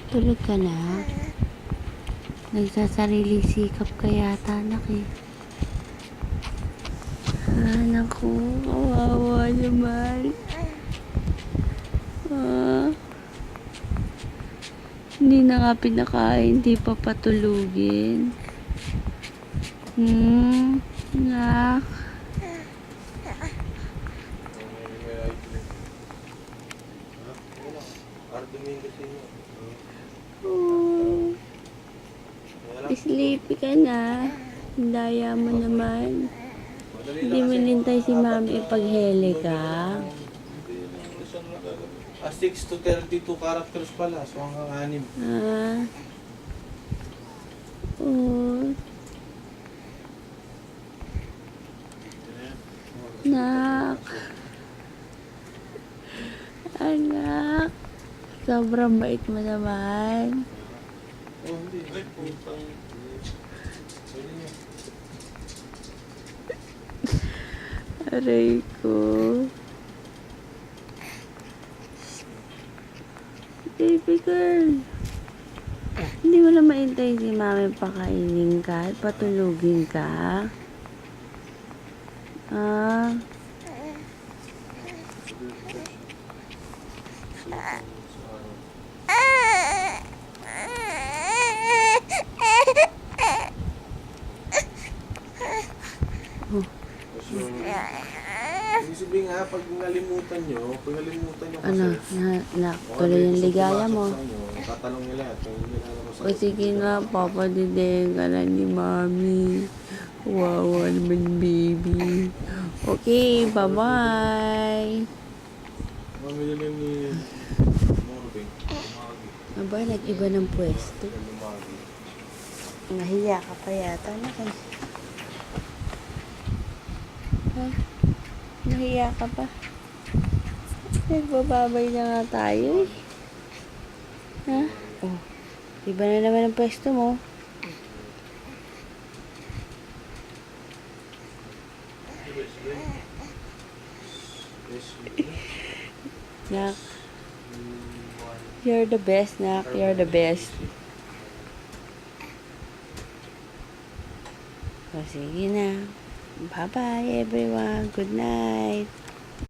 Tulog ka na? Nagsasariling sikap ka yata, anak eh. Naku, kawawa naman. Hindi na nga pinakain, hindi pa patulugin. Nak. Sleepy ka na. Daya mo naman. Hindi mo nintay si mami ipaghele ka. 6 to 32 characters pala. So hanggang 6. Nak. Anak. Sobrang bait mo naman. Hindi. Aray ko. Baby girl. Hindi mo na maintay si mami pakainin ka at patulugin ka. Ibig sabihin nga, pag nalimutan nyo Ano, tuloy yung ligaya mo. Tatanong nila, O sige na, papadideng ka na ni mami. Wawa naman, baby. Okay, bye-bye. Mamili na ni Morbing. Aba, nag-iba ng pwesto. Nahiya ka pa yata, naku. Ha? Nahiya ka pa? Nagbababay na nga tayo eh. Ha? Oh, iba na naman ang pwesto mo. Nak, you're the best, Nak. You're the best. O, sige na. Bye-bye, everyone. Good night.